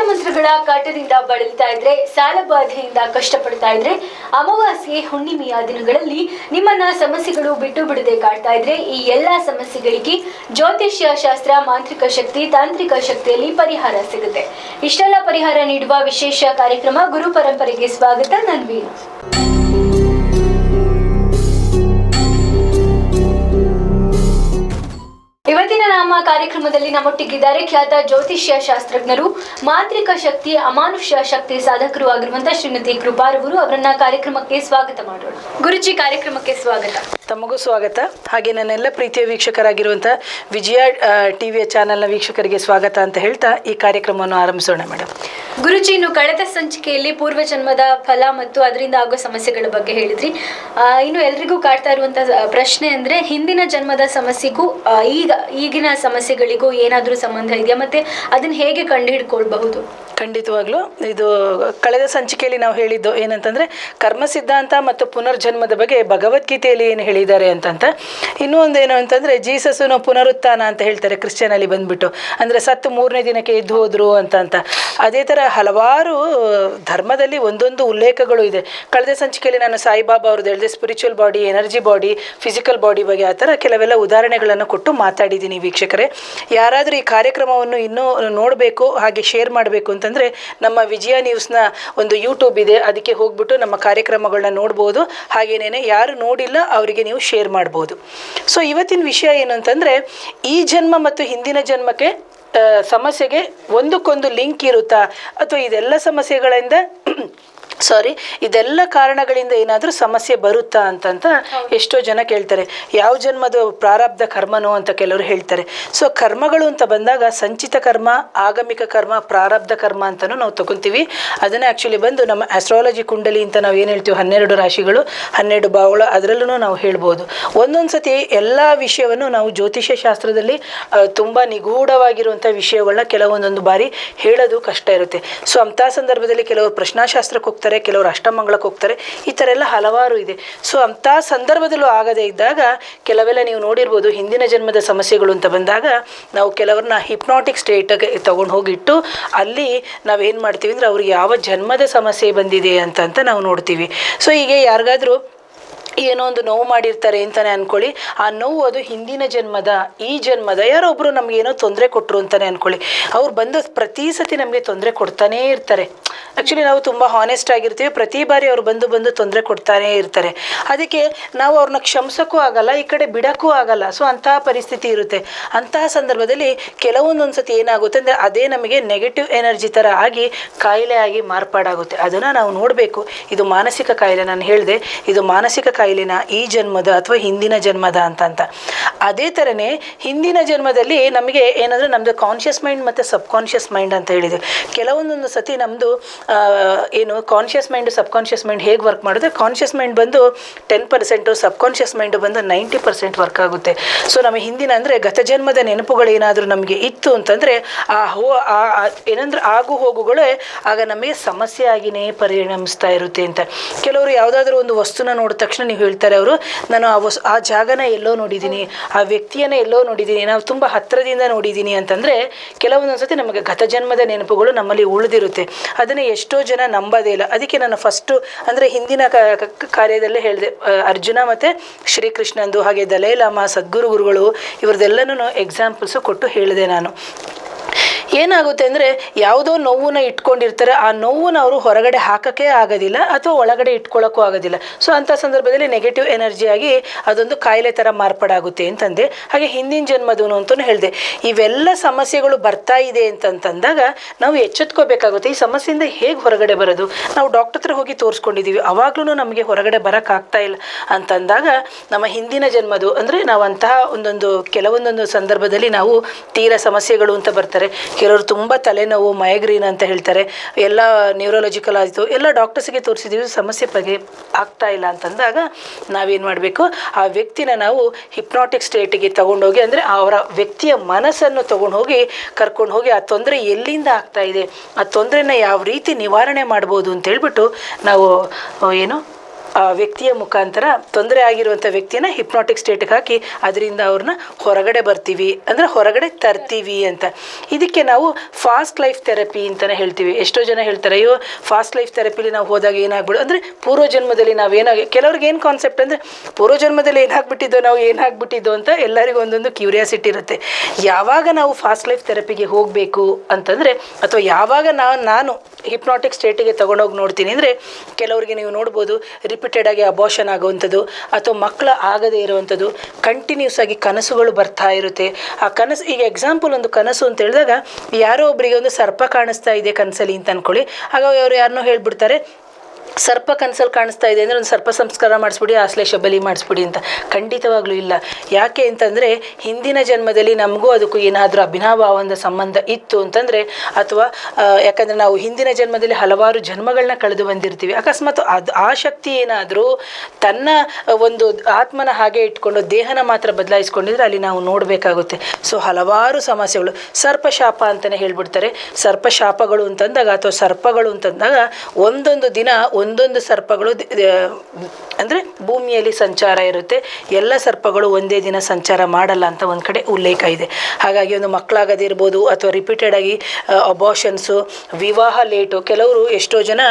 ಮಂತ್ರಗಳ ಕಾಟದಿಂದ ಬಳಲ್ತಾ ಇದ್ರೆ, ಸಾಲ ಬಾಧೆಯಿಂದ ಕಷ್ಟಪಡ್ತಾ ಇದ್ರೆ, ಅಮಾವಾಸ್ಯೆ ಹುಣ್ಣಿಮೆಯ ದಿನಗಳಲ್ಲಿ ನಿಮ್ಮನ್ನ ಸಮಸ್ಯೆಗಳು ಬಿಟ್ಟು ಬಿಡದೆ ಕಾಡ್ತಾ ಇದ್ರೆ, ಈ ಎಲ್ಲಾ ಸಮಸ್ಯೆಗಳಿಗೆ ಜ್ಯೋತಿಷ್ಯ ಶಾಸ್ತ್ರ, ಮಾಂತ್ರಿಕ ಶಕ್ತಿ, ತಾಂತ್ರಿಕ ಶಕ್ತಿಯಲ್ಲಿ ಪರಿಹಾರ ಸಿಗುತ್ತೆ. ಇಷ್ಟೆಲ್ಲ ಪರಿಹಾರ ನೀಡುವ ವಿಶೇಷ ಕಾರ್ಯಕ್ರಮ ಗುರು ಪರಂಪರೆಗೆ ಸ್ವಾಗತ. ನಾನು ವೀಣಾ. ಇವತ್ತಿನ ನಮ್ಮ ಕಾರ್ಯಕ್ರಮದಲ್ಲಿ ನಮ್ಮೊಟ್ಟಿಗಿದ್ದಾರೆ ಖ್ಯಾತ ಜ್ಯೋತಿಷ್ಯ ಶಾಸ್ತ್ರಜ್ಞರು, ಮಾಂತ್ರಿಕ ಶಕ್ತಿ, ಅಮಾನುಷ್ಯ ಶಕ್ತಿ ಸಾಧಕರು ಆಗಿರುವಂತಹ ಶ್ರೀಮತಿ ಕೃಪಾರವರು. ಅವರನ್ನ ಕಾರ್ಯಕ್ರಮಕ್ಕೆ ಸ್ವಾಗತ ಮಾಡೋಣ. ಗುರುಜಿ, ಕಾರ್ಯಕ್ರಮಕ್ಕೆ ಸ್ವಾಗತ. ತಮಗೂ ಸ್ವಾಗತ. ಹಾಗೆ ನನ್ನೆಲ್ಲ ಪ್ರೀತಿಯ ವೀಕ್ಷಕರಾಗಿರುವಂಥ ವಿಜಯ ಟಿವಿಯ ಚಾನೆಲ್ನ ವೀಕ್ಷಕರಿಗೆ ಸ್ವಾಗತ ಅಂತ ಹೇಳ್ತಾ ಈ ಕಾರ್ಯಕ್ರಮವನ್ನು ಆರಂಭಿಸೋಣ ಮೇಡಮ್. ಗುರುಜಿ, ಇನ್ನು ಕಳೆದ ಸಂಚಿಕೆಯಲ್ಲಿ ಪೂರ್ವ ಜನ್ಮದ ಫಲ ಮತ್ತು ಅದರಿಂದ ಆಗೋ ಸಮಸ್ಯೆಗಳ ಬಗ್ಗೆ ಹೇಳಿದ್ರಿ. ಇನ್ನು ಎಲ್ರಿಗೂ ಕಾಡ್ತಾ ಇರುವಂತಹ ಪ್ರಶ್ನೆ ಅಂದ್ರೆ, ಹಿಂದಿನ ಜನ್ಮದ ಸಮಸ್ಯೆಗೂ ಈಗಿನ ಸಮಸ್ಯೆಗಳಿಗೂ ಏನಾದರೂ ಸಂಬಂಧ ಇದೆಯಾ, ಮತ್ತೆ ಅದನ್ನ ಹೇಗೆ ಕಂಡುಹಿಡ್ಕೊಳ್ಬಹುದು? ಖಂಡಿತವಾಗ್ಲೂ ಇದು ಕಳೆದ ಸಂಚಿಕೆಯಲ್ಲಿ ನಾವು ಹೇಳಿದ್ದು ಏನಂತಂದರೆ, ಕರ್ಮ ಸಿದ್ಧಾಂತ ಮತ್ತು ಪುನರ್ಜನ್ಮದ ಬಗ್ಗೆ ಭಗವದ್ಗೀತೆಯಲ್ಲಿ ಏನು ಹೇಳಿದ್ದಾರೆ ಅಂತಂತ. ಇನ್ನೂ ಒಂದೇನು ಅಂತಂದರೆ, ಜೀಸಸ್ಸು ಪುನರುತ್ಥಾನ ಅಂತ ಹೇಳ್ತಾರೆ ಕ್ರಿಶ್ಚಿಯನಲ್ಲಿ ಬಂದುಬಿಟ್ಟು, ಅಂದರೆ ಸತ್ತು 3ನೇ ದಿನಕ್ಕೆ ಎದ್ದು ಹೋದರು ಅಂತ. ಅದೇ ಥರ ಹಲವಾರು ಧರ್ಮದಲ್ಲಿ ಒಂದೊಂದು ಉಲ್ಲೇಖಗಳು ಇದೆ. ಕಳೆದ ಸಂಚಿಕೆಯಲ್ಲಿ ನಾನು ಸಾಯಿಬಾಬಾ ಅವ್ರದ್ದು ಹೇಳಿದೆ, spiritual body, energy body, physical body ಬಗ್ಗೆ ಆ ಥರ ಕೆಲವೆಲ್ಲ ಉದಾಹರಣೆಗಳನ್ನು ಕೊಟ್ಟು ಮಾತಾಡಿದ್ದೀನಿ. ವೀಕ್ಷಕರೇ, ಯಾರಾದರೂ ಈ ಕಾರ್ಯಕ್ರಮವನ್ನು ಇನ್ನೂ ನೋಡಬೇಕು, ಹಾಗೆ ಶೇರ್ ಮಾಡಬೇಕು ಅಂತಂದರೆ ನಮ್ಮ ವಿಜಯ ನ್ಯೂಸ್ನ ಒಂದು ಯೂಟ್ಯೂಬ್ ಇದೆ, ಅದಕ್ಕೆ ಹೋಗ್ಬಿಟ್ಟು ನಮ್ಮ ಕಾರ್ಯಕ್ರಮಗಳನ್ನ ನೋಡ್ಬೋದು. ಹಾಗೇನೇ ಯಾರು ನೋಡಿಲ್ಲ ಅವರಿಗೆ ನೀವು ಶೇರ್ ಮಾಡ್ಬೋದು. ಸೊ ಇವತ್ತಿನ ವಿಷಯ ಏನು ಅಂತಂದರೆ, ಈ ಜನ್ಮ ಮತ್ತು ಹಿಂದಿನ ಜನ್ಮಕ್ಕೆ ಸಮಸ್ಯೆಗೆ ಒಂದಕ್ಕೊಂದು ಲಿಂಕ್ ಇರುತ್ತಾ, ಅಥವಾ ಇದೆಲ್ಲ ಸಮಸ್ಯೆಗಳಿಂದ ಇದೆಲ್ಲ ಕಾರಣಗಳಿಂದ ಏನಾದರೂ ಸಮಸ್ಯೆ ಬರುತ್ತಾ ಅಂತಂತ ಎಷ್ಟೋ ಜನ ಕೇಳ್ತಾರೆ. ಯಾವ ಜನ್ಮದ ಪ್ರಾರಬ್ಧ ಕರ್ಮನೋ ಅಂತ ಕೆಲವರು ಹೇಳ್ತಾರೆ. ಸೊ ಕರ್ಮಗಳು ಅಂತ ಬಂದಾಗ ಸಂಚಿತ ಕರ್ಮ, ಆಗಮಿಕ ಕರ್ಮ, ಪ್ರಾರಬ್ಧ ಕರ್ಮ ಅಂತಲೂ ನಾವು ತಗೊತೀವಿ. ಅದನ್ನು ಆ್ಯಕ್ಚುಲಿ ಬಂದು ನಮ್ಮ ಆಸ್ಟ್ರಾಲಜಿ ಕುಂಡಲಿ ಅಂತ ನಾವು ಏನು ಹೇಳ್ತೀವಿ, 12 ರಾಶಿಗಳು, 12 ಭಾವಗಳು, ಅದರಲ್ಲೂ ನಾವು ಹೇಳ್ಬೋದು. ಒಂದೊಂದು ಸತಿ ಎಲ್ಲ ವಿಷಯವನ್ನು ನಾವು ಜ್ಯೋತಿಷ್ಯ ಶಾಸ್ತ್ರದಲ್ಲಿ ತುಂಬ ನಿಗೂಢವಾಗಿರುವಂಥ ವಿಷಯಗಳನ್ನ ಕೆಲವೊಂದೊಂದು ಬಾರಿ ಹೇಳೋದು ಕಷ್ಟ ಇರುತ್ತೆ. ಸೊ ಅಂಥ ಸಂದರ್ಭದಲ್ಲಿ ಕೆಲವರು ಪ್ರಶ್ನಾಶಾಸ್ತ್ರಕ್ಕೆ ಹೋಗ್ತಾರೆ, ಕೆಲವರು ಅಷ್ಟಮಂಗಳಕ್ಕೆ ಹೋಗ್ತಾರೆ, ಈ ಥರ ಎಲ್ಲ ಹಲವಾರು ಇದೆ. ಸೊ ಅಂಥ ಸಂದರ್ಭದಲ್ಲೂ ಆಗದೇ ಇದ್ದಾಗ ಕೆಲವೆಲ್ಲ ನೀವು ನೋಡಿರ್ಬೋದು, ಹಿಂದಿನ ಜನ್ಮದ ಸಮಸ್ಯೆಗಳು ಅಂತ ಬಂದಾಗ ನಾವು ಕೆಲವ್ರನ್ನ ಹಿಪ್ನಾಟಿಕ್ ಸ್ಟೇಟ್ಗೆ ತೊಗೊಂಡು ಹೋಗಿಟ್ಟು ಅಲ್ಲಿ ನಾವೇನು ಮಾಡ್ತೀವಿ ಅಂದರೆ, ಅವ್ರಿಗೆ ಯಾವ ಜನ್ಮದ ಸಮಸ್ಯೆ ಬಂದಿದೆ ಅಂತ ನಾವು ನೋಡ್ತೀವಿ. ಸೊ ಹೀಗೆ ಯಾರಿಗಾದ್ರೂ ಏನೋ ಒಂದು ನೋವು ಮಾಡಿರ್ತಾರೆ ಅಂತಲೇ ಅಂದ್ಕೊಳ್ಳಿ, ಆ ನೋವು ಅದು ಹಿಂದಿನ ಜನ್ಮದ, ಈ ಜನ್ಮದ ಯಾರೋ ಒಬ್ಬರು ನಮಗೇನೋ ತೊಂದರೆ ಕೊಟ್ಟರು ಅಂತಲೇ ಅಂದ್ಕೊಳ್ಳಿ. ಅವ್ರು ಬಂದು ಪ್ರತಿ ಸತಿ ನಮಗೆ ತೊಂದರೆ ಕೊಡ್ತಾನೇ ಇರ್ತಾರೆ. ಆ್ಯಕ್ಚುಲಿ ನಾವು ತುಂಬ ಹಾನೆಸ್ಟ್ ಆಗಿರ್ತೀವಿ, ಪ್ರತಿ ಬಾರಿ ಅವ್ರು ಬಂದು ತೊಂದರೆ ಕೊಡ್ತಾನೇ ಇರ್ತಾರೆ. ಅದಕ್ಕೆ ನಾವು ಅವ್ರನ್ನ ಕ್ಷಮಿಸೋಕ್ಕೂ ಆಗಲ್ಲ, ಈ ಕಡೆ ಬಿಡೋಕ್ಕೂ ಆಗಲ್ಲ. ಸೊ ಅಂತಹ ಪರಿಸ್ಥಿತಿ ಇರುತ್ತೆ. ಅಂತಹ ಸಂದರ್ಭದಲ್ಲಿ ಕೆಲವೊಂದೊಂದು ಸತಿ ಏನಾಗುತ್ತೆ ಅಂದರೆ, ಅದೇ ನಮಗೆ ನೆಗೆಟಿವ್ ಎನರ್ಜಿ ಥರ ಆಗಿ ಕಾಯಿಲೆ ಆಗಿ ಮಾರ್ಪಾಡಾಗುತ್ತೆ. ಅದನ್ನು ನಾವು ನೋಡಬೇಕು. ಇದು ಮಾನಸಿಕ ಕಾಯಿಲೆ, ನಾನು ಹೇಳಿದೆ, ಇದು ಮಾನಸಿಕ ಕಾಯಿಲೆನ ಈ ಜನ್ಮದ ಅಥವಾ ಹಿಂದಿನ ಜನ್ಮದ ಅಂತ. ಅದೇ ಥರನೇ ಹಿಂದಿನ ಜನ್ಮದಲ್ಲಿ ನಮಗೆ ಏನಂದರೆ, ನಮ್ಮದು ಕಾನ್ಷಿಯಸ್ ಮೈಂಡ್ ಮತ್ತು ಸಬ್ ಕಾನ್ಷಿಯಸ್ ಮೈಂಡ್ ಅಂತ ಹೇಳಿದೆ. ಕೆಲವೊಂದೊಂದು ಸತಿ ನಮ್ಮದು ಏನು ಕಾನ್ಷಿಯಸ್ ಮೈಂಡು, ಸಬ್ ಕಾನ್ಷಿಯಸ್ ಮೈಂಡ್ ಹೇಗೆ ವರ್ಕ್ ಮಾಡುತ್ತೆ, ಕಾನ್ಷಿಯಸ್ ಮೈಂಡ್ ಬಂದು 10%, ಸಬ್ ಕಾನ್ಷಿಯಸ್ ಮೈಂಡು ಬಂದು 90% ವರ್ಕ್ ಆಗುತ್ತೆ. ಸೊ ನಮ್ಮ ಹಿಂದಿನ ಅಂದರೆ ಗತ ಜನ್ಮದ ನೆನಪುಗಳು ಏನಾದರೂ ನಮಗೆ ಇತ್ತು ಅಂತಂದರೆ, ಏನಂದ್ರೆ ಆಗು ಹೋಗುಗಳೇ ಆಗ ನಮಗೆ ಸಮಸ್ಯೆ ಆಗಿನೇ ಪರಿಣಮಿಸ್ತಾ ಇರುತ್ತೆ ಅಂತ. ಕೆಲವರು ಯಾವುದಾದ್ರೂ ಒಂದು ವಸ್ತುನ ನೋಡಿದ ತಕ್ಷಣ ನೀವು ಹೇಳ್ತಾರೆ, ಅವರು ನಾನು ಆ ಜಾಗನ ಎಲ್ಲೋ ನೋಡಿದ್ದೀನಿ, ಆ ವ್ಯಕ್ತಿಯನ್ನು ಎಲ್ಲೋ ನೋಡಿದ್ದೀನಿ, ನಾವು ತುಂಬ ಹತ್ತಿರದಿಂದ ನೋಡಿದ್ದೀನಿ ಅಂತಂದರೆ, ಕೆಲವೊಂದೊಂದು ಸತಿ ನಮಗೆ ಗತ ಜನ್ಮದ ನೆನಪುಗಳು ನಮ್ಮಲ್ಲಿ ಉಳಿದಿರುತ್ತೆ. ಅದನ್ನು ಎಷ್ಟೋ ಜನ ನಂಬೋದೇ ಇಲ್ಲ. ಅದಕ್ಕೆ ನಾನು ಫಸ್ಟು ಅಂದರೆ ಹಿಂದಿನ ಕಾರ್ಯದಲ್ಲೇ ಹೇಳಿದೆ, ಅರ್ಜುನ ಮತ್ತು ಶ್ರೀಕೃಷ್ಣಂದು, ಹಾಗೆ ದಲೈ ಲಾಮಾ, ಸದ್ಗುರುಗಳು, ಇವ್ರದ್ದೆಲ್ಲನೂ ಎಕ್ಸಾಂಪಲ್ಸು ಕೊಟ್ಟು ಹೇಳಿದೆ ನಾನು. ಏನಾಗುತ್ತೆ ಅಂದರೆ, ಯಾವುದೋ ನೋವನ್ನ ಇಟ್ಕೊಂಡಿರ್ತಾರೆ, ಆ ನೋವನ್ನು ಅವರು ಹೊರಗಡೆ ಹಾಕೋಕ್ಕೆ ಆಗೋದಿಲ್ಲ ಅಥವಾ ಒಳಗಡೆ ಇಟ್ಕೊಳ್ಳೋಕ್ಕೂ ಆಗೋದಿಲ್ಲ. ಸೊ ಅಂಥ ಸಂದರ್ಭದಲ್ಲಿ ನೆಗೆಟಿವ್ ಎನರ್ಜಿಯಾಗಿ ಅದೊಂದು ಕಾಯಿಲೆ ಥರ ಮಾರ್ಪಾಡಾಗುತ್ತೆ ಅಂತಂದೆ. ಹಾಗೆ ಹಿಂದಿನ ಜನ್ಮದೂ ಅಂತಲೂ ಹೇಳಿದೆ. ಇವೆಲ್ಲ ಸಮಸ್ಯೆಗಳು ಬರ್ತಾ ಇದೆ ಅಂತಂದಾಗ ನಾವು ಎಚ್ಚೆತ್ಕೋಬೇಕಾಗುತ್ತೆ. ಈ ಸಮಸ್ಯೆಯಿಂದ ಹೇಗೆ ಹೊರಗಡೆ ಬರೋದು? ನಾವು ಡಾಕ್ಟರ್ ಹತ್ರ ಹೋಗಿ ತೋರಿಸ್ಕೊಂಡಿದ್ದೀವಿ, ಅವಾಗ್ಲೂ ನಮಗೆ ಹೊರಗಡೆ ಬರೋಕ್ಕಾಗ್ತಾ ಇಲ್ಲ ಅಂತಂದಾಗ ನಮ್ಮ ಹಿಂದಿನ ಜನ್ಮದು ಅಂದರೆ ನಾವು ಅಂತಹ ಕೆಲವೊಂದೊಂದು ಸಂದರ್ಭದಲ್ಲಿ ನಾವು ತೀರಾ ಸಮಸ್ಯೆಗಳು ಅಂತ ಬರ್ತಾರೆ. ಕೆಲವರು ತುಂಬ ತಲೆನೋವು, ಮೈಗ್ರೇನ್ ಅಂತ ಹೇಳ್ತಾರೆ, ಎಲ್ಲ ನ್ಯೂರೋಲಾಜಿಕಲ್ ಆಯಿತು, ಎಲ್ಲ ಡಾಕ್ಟರ್ಸಿಗೆ ತೋರಿಸಿದ್ದೀವಿ, ಸಮಸ್ಯೆ ಬಗ್ಗೆ ಆಗ್ತಾ ಇಲ್ಲ ಅಂತಂದಾಗ ನಾವೇನು ಮಾಡಬೇಕು, ಆ ವ್ಯಕ್ತಿನ ನಾವು ಹಿಪ್ನಾಟಿಕ್ ಸ್ಟೇಟಿಗೆ ತೊಗೊಂಡೋಗಿ, ಅಂದರೆ ಅವರ ವ್ಯಕ್ತಿಯ ಮನಸ್ಸನ್ನು ತೊಗೊಂಡೋಗಿ ಕರ್ಕೊಂಡು ಹೋಗಿ ಆ ತೊಂದರೆ ಎಲ್ಲಿಂದ ಆಗ್ತಾ ಇದೆ, ಆ ತೊಂದರೆನ ಯಾವ ರೀತಿ ನಿವಾರಣೆ ಮಾಡ್ಬೋದು ಅಂತೇಳ್ಬಿಟ್ಟು ನಾವು ಆ ವ್ಯಕ್ತಿಯ ಮುಖಾಂತರ ತೊಂದರೆ ಆಗಿರುವಂಥ ವ್ಯಕ್ತಿನ ಹಿಪ್ನಾಟಿಕ್ ಸ್ಟೇಟ್ಗೆ ಹಾಕಿ ಅದರಿಂದ ಅವ್ರನ್ನ ಹೊರಗಡೆ ಬರ್ತೀವಿ, ಅಂದರೆ ಹೊರಗಡೆ ತರ್ತೀವಿ ಅಂತ. ಇದಕ್ಕೆ ನಾವು ಫಾಸ್ಟ್ ಲೈಫ್ ಥೆರಪಿ ಅಂತಲೇ ಹೇಳ್ತೀವಿ. ಎಷ್ಟೋ ಜನ ಹೇಳ್ತಾರೆ, ಅಯ್ಯೋ ಫಾಸ್ಟ್ ಲೈಫ್ ಥೆರಪಿಲಿ ನಾವು ಹೋದಾಗ ಏನಾಗ್ಬಿಡು ಅಂದರೆ ಪೂರ್ವಜನ್ಮದಲ್ಲಿ ನಾವೇನಾಗಿ, ಕೆಲವ್ರಿಗೆ ಏನು ಕಾನ್ಸೆಪ್ಟ್ ಅಂದರೆ ಪೂರ್ವಜನ್ಮದಲ್ಲಿ ಏನಾಗ್ಬಿಟ್ಟಿದ್ದೋ ನಾವು ಏನಾಗ್ಬಿಟ್ಟಿದ್ದೋ ಅಂತ ಎಲ್ಲರಿಗೂ ಒಂದೊಂದು ಕ್ಯೂರಿಯಾಸಿಟಿ ಇರುತ್ತೆ. ಯಾವಾಗ ನಾವು ಫಾಸ್ಟ್ ಲೈಫ್ ಥೆರಪಿಗೆ ಹೋಗಬೇಕು ಅಂತಂದರೆ, ಅಥವಾ ಯಾವಾಗ ನಾನು ಹಿಪ್ನಾಟಿಕ್ ಸ್ಟೇಟಿಗೆ ತೊಗೊಂಡೋಗಿ ನೋಡ್ತೀನಿ ಅಂದರೆ, ಕೆಲವರಿಗೆ ನೀವು ನೋಡ್ಬೋದು ರಿಪೀಟೆಡ್ ಆಗಿ ಅಬೋಷನ್ ಆಗುವಂಥದ್ದು, ಅಥವಾ ಮಕ್ಕಳ ಆಗದೇ ಇರುವಂಥದ್ದು, ಕಂಟಿನ್ಯೂಸ್ ಆಗಿ ಕನಸುಗಳು ಬರ್ತಾ ಇರುತ್ತೆ. ಆ ಕನಸು, ಈಗ ಎಕ್ಸಾಂಪಲ್ ಒಂದು ಕನಸು ಅಂತ ಹೇಳಿದಾಗ, ಯಾರೋ ಒಬ್ಬರಿಗೆ ಒಂದು ಸರ್ಪ ಕಾಣಿಸ್ತಾ ಇದೆ ಕನಸಲ್ಲಿ ಅಂತ ಅಂದ್ಕೊಳ್ಳಿ. ಆಗ ಅವರು ಯಾರನ್ನೋ ಹೇಳ್ಬಿಡ್ತಾರೆ, ಸರ್ಪ ಕನಸಲ್ಲಿ ಕಾಣಿಸ್ತಾ ಇದೆ ಅಂದರೆ ಒಂದು ಸರ್ಪ ಸಂಸ್ಕಾರ ಮಾಡಿಸ್ಬಿಡಿ, ಆಶ್ಲೇಷ ಬಲಿ ಮಾಡಿಸ್ಬಿಡಿ ಅಂತ. ಖಂಡಿತವಾಗ್ಲೂ ಇಲ್ಲ. ಯಾಕೆ ಅಂತಂದರೆ, ಹಿಂದಿನ ಜನ್ಮದಲ್ಲಿ ನಮಗೂ ಅದಕ್ಕೂ ಏನಾದರೂ ಅಭಿನವವಾದ ಸಂಬಂಧ ಇತ್ತು ಅಂತಂದರೆ, ಅಥವಾ ಯಾಕಂದರೆ ನಾವು ಹಿಂದಿನ ಜನ್ಮದಲ್ಲಿ ಹಲವಾರು ಜನ್ಮಗಳನ್ನ ಕಳೆದು ಬಂದಿರ್ತೀವಿ. ಅಕಸ್ಮಾತ್ ಆ ಶಕ್ತಿ ಏನಾದರೂ ತನ್ನ ಒಂದು ಆತ್ಮನ ಹಾಗೆ ಇಟ್ಕೊಂಡು ದೇಹನ ಮಾತ್ರ ಬದಲಾಯಿಸ್ಕೊಂಡಿದ್ರೆ ಅಲ್ಲಿ ನಾವು ನೋಡಬೇಕಾಗುತ್ತೆ. ಸೊ ಹಲವಾರು ಸಮಸ್ಯೆಗಳು, ಸರ್ಪಶಾಪ ಅಂತಲೇ ಹೇಳ್ಬಿಡ್ತಾರೆ. ಸರ್ಪಶಾಪಗಳು ಅಂತಂದಾಗ, ಅಥವಾ ಸರ್ಪಗಳು ಅಂತಂದಾಗ, ಒಂದೊಂದು ದಿನ ಒಂದೊಂದು ಸರ್ಪಗಳು ಅಂದರೆ ಭೂಮಿಯಲ್ಲಿ ಸಂಚಾರ ಇರುತ್ತೆ. ಎಲ್ಲ ಸರ್ಪಗಳು ಒಂದೇ ದಿನ ಸಂಚಾರ ಮಾಡಲ್ಲ ಅಂತ ಒಂದು ಕಡೆ ಉಲ್ಲೇಖ ಇದೆ. ಹಾಗಾಗಿ ಒಂದು ಮಕ್ಕಳಾಗದಿರ್ಬೋದು, ಅಥವಾ ರಿಪೀಟೆಡ್ ಆಗಿ ಅಬೋಷನ್ಸು, ವಿವಾಹ ಲೇಟು. ಕೆಲವರು ಎಷ್ಟೋ ಜನ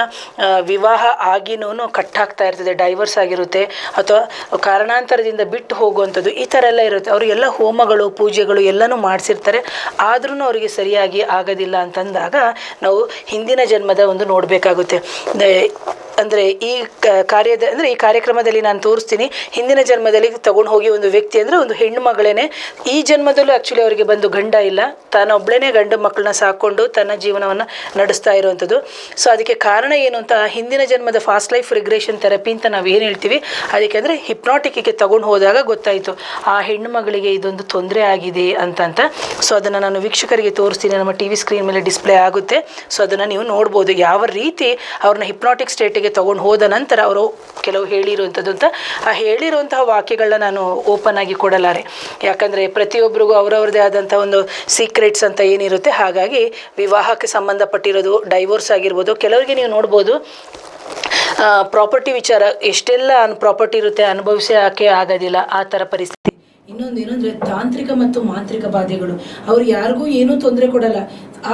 ವಿವಾಹ ಆಗಿನೂ ಕಟ್ಟಾಗ್ತಾ ಇರ್ತದೆ, ಡೈವರ್ಸ್ ಆಗಿರುತ್ತೆ, ಅಥವಾ ಕಾರಣಾಂತರದಿಂದ ಬಿಟ್ಟು ಹೋಗುವಂಥದ್ದು, ಈ ಥರ ಎಲ್ಲ ಇರುತ್ತೆ. ಅವರು ಎಲ್ಲ ಹೋಮಗಳು ಪೂಜೆಗಳು ಎಲ್ಲನೂ ಮಾಡಿಸಿರ್ತಾರೆ, ಆದ್ರೂ ಅವರಿಗೆ ಸರಿಯಾಗಿ ಆಗೋದಿಲ್ಲ ಅಂತಂದಾಗ ನಾವು ಹಿಂದಿನ ಜನ್ಮದ ಒಂದು ನೋಡಬೇಕಾಗುತ್ತೆ. ಅಂದರೆ ಈ ಈ ಕಾರ್ಯಕ್ರಮದಲ್ಲಿ ನಾನು ತೋರಿಸ್ತೀನಿ, ಹಿಂದಿನ ಜನ್ಮದಲ್ಲಿ ತಗೊಂಡು ಹೋಗಿ ಒಂದು ವ್ಯಕ್ತಿ ಅಂದರೆ ಒಂದು ಹೆಣ್ಣು ಮಗಳೇನೆ, ಈ ಜನ್ಮದಲ್ಲೂ ಆ್ಯಕ್ಚುಲಿ ಅವರಿಗೆ ಬಂದು ಗಂಡ ಇಲ್ಲ, ತಾನೊಬ್ಬಳೇ ಗಂಡು ಮಕ್ಕಳನ್ನ ಸಾಕ್ಕೊಂಡು ತನ್ನ ಜೀವನವನ್ನು ನಡೆಸ್ತಾ ಇರುವಂಥದ್ದು. ಸೊ ಅದಕ್ಕೆ ಕಾರಣ ಏನು ಅಂತ, ಹಿಂದಿನ ಜನ್ಮದ ಫಾಸ್ಟ್ ಲೈಫ್ ರಿಗ್ರೆಷನ್ ಥೆರಪಿ ಅಂತ ನಾವು ಏನು ಹೇಳ್ತೀವಿ, ಅದಕ್ಕೆ ಅಂದರೆ ಹಿಪ್ನಾಟಿಕ್ಕಿಗೆ ತಗೊಂಡು ಹೋದಾಗ ಗೊತ್ತಾಯಿತು ಆ ಹೆಣ್ಣು ಮಗಳಿಗೆ ಇದೊಂದು ತೊಂದರೆ ಆಗಿದೆ ಅಂತ. ಸೊ ಅದನ್ನು ನಾನು ವೀಕ್ಷಕರಿಗೆ ತೋರಿಸ್ತೀನಿ, ನಮ್ಮ ಟಿ ವಿ ಸ್ಕ್ರೀನ್ ಮೇಲೆ ಡಿಸ್ಪ್ಲೇ ಆಗುತ್ತೆ. ಸೊ ಅದನ್ನು ನೀವು ನೋಡ್ಬೋದು, ಯಾವ ರೀತಿ ಅವ್ರನ್ನ ಹಿಪ್ನಾಟಿಕ್ ಸ್ಟೇಟಿಗೆ ತಗೊಂಡು ಹೋದ ನಂತರ ಅವರು ಕೆಲವು ಹೇಳಿರುವಂಥದ್ದು ಅಂತ. ಆ ಹೇಳಿರುವಂತಹ ವಾಕ್ಯಗಳನ್ನ ನಾನು ಓಪನ್ ಆಗಿ ಕೊಡಲಾರೆ, ಯಾಕಂದರೆ ಪ್ರತಿಯೊಬ್ಬರಿಗೂ ಅವರವ್ರದ್ದೇ ಆದಂಥ ಒಂದು ಸೀಕ್ರೆಟ್ಸ್ ಅಂತ ಏನಿರುತ್ತೆ. ಹಾಗಾಗಿ ವಿವಾಹಕ್ಕೆ ಸಂಬಂಧಪಟ್ಟಿರೋದು, ಡೈವೋರ್ಸ್ ಆಗಿರ್ಬೋದು, ಕೆಲವರಿಗೆ ನೀವು ನೋಡ್ಬೋದು ಪ್ರಾಪರ್ಟಿ ವಿಚಾರ, ಎಷ್ಟೆಲ್ಲ ಪ್ರಾಪರ್ಟಿ ಇರುತ್ತೆ ಅನುಭವಿಸೋಕೆ ಆಗೋದಿಲ್ಲ, ಆ ಥರ ಪರಿಸ್ಥಿತಿ. ಇನ್ನೊಂದು ಏನಂದರೆ ತಾಂತ್ರಿಕ ಮತ್ತು ಮಾಂತ್ರಿಕ ಬಾಧೆಗಳು, ಅವ್ರು ಯಾರಿಗೂ ಏನೂ ತೊಂದರೆ ಕೊಡಲ್ಲ,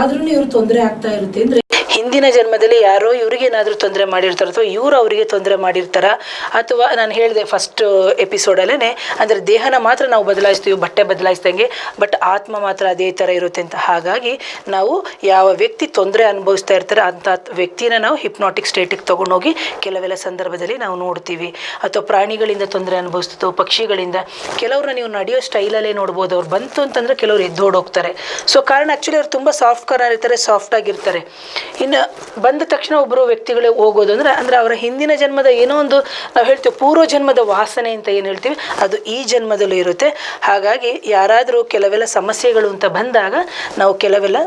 ಆದ್ರೂ ಇವ್ರು ತೊಂದರೆ ಆಗ್ತಾ ಇರುತ್ತೆ. ಅಂದರೆ ಹಿಂದಿನ ಜನ್ಮದಲ್ಲಿ ಯಾರೋ ಇವ್ರಿಗೇನಾದರೂ ತೊಂದರೆ ಮಾಡಿರ್ತಾರೆ, ಅಥವಾ ಇವರು ಅವರಿಗೆ ತೊಂದರೆ ಮಾಡಿರ್ತಾರ, ಅಥವಾ ನಾನು ಹೇಳಿದೆ ಫಸ್ಟ್ ಎಪಿಸೋಡಲ್ಲೇ, ಅಂದರೆ ದೇಹನ ಮಾತ್ರ ನಾವು ಬದಲಾಯಿಸ್ತೀವಿ ಬಟ್ಟೆ ಬದಲಾಯಿಸ್ದಂಗೆ, ಬಟ್ ಆತ್ಮ ಮಾತ್ರ ಅದೇ ಥರ ಇರುತ್ತೆ ಅಂತ. ಹಾಗಾಗಿ ನಾವು ಯಾವ ವ್ಯಕ್ತಿ ತೊಂದರೆ ಅನುಭವಿಸ್ತಾ ಇರ್ತಾರೆ ಅಂಥ ವ್ಯಕ್ತಿನ ನಾವು ಹಿಪ್ನಾಟಿಕ್ ಸ್ಟೇಟಿಗೆ ತೊಗೊಂಡೋಗಿ ಕೆಲವೆಲ್ಲ ಸಂದರ್ಭದಲ್ಲಿ ನಾವು ನೋಡ್ತೀವಿ. ಅಥವಾ ಪ್ರಾಣಿಗಳಿಂದ ತೊಂದರೆ ಅನುಭವಿಸ್ತು, ಪಕ್ಷಿಗಳಿಂದ. ಕೆಲವ್ರನ್ನ ನೀವು ನಡೆಯೋ ಸ್ಟೈಲಲ್ಲೇ ನೋಡ್ಬೋದು, ಅವ್ರು ಬಂತು ಅಂತಂದರೆ ಕೆಲವ್ರು ಎದ್ದೋಡೋಗ್ತಾರೆ. ಸೊ ಕಾರಣ ಆ್ಯಕ್ಚುಲಿ ಅವ್ರು ತುಂಬ ಸಾಫ್ಟ್ ಕಾರ್ನರ್ ಇರ್ತಾರೆ, ಸಾಫ್ಟ್ ಆಗಿರ್ತಾರೆ. ಇನ್ನು ಬಂದ ತಕ್ಷಣ ಒಬ್ಬರು ವ್ಯಕ್ತಿಗಳೇ ಹೋಗೋದು ಅಂದರೆ ಅವರ ಹಿಂದಿನ ಜನ್ಮದ ಏನೋ ಒಂದು, ನಾವು ಹೇಳ್ತೀವಿ ಪೂರ್ವ ಜನ್ಮದ ವಾಸನೆ ಅಂತ ಏನು ಹೇಳ್ತೀವಿ, ಅದು ಈ ಜನ್ಮದಲ್ಲೂ ಇರುತ್ತೆ. ಹಾಗಾಗಿ ಯಾರಾದರೂ ಕೆಲವೆಲ್ಲ ಸಮಸ್ಯೆಗಳು ಅಂತ ಬಂದಾಗ ನಾವು ಕೆಲವೆಲ್ಲ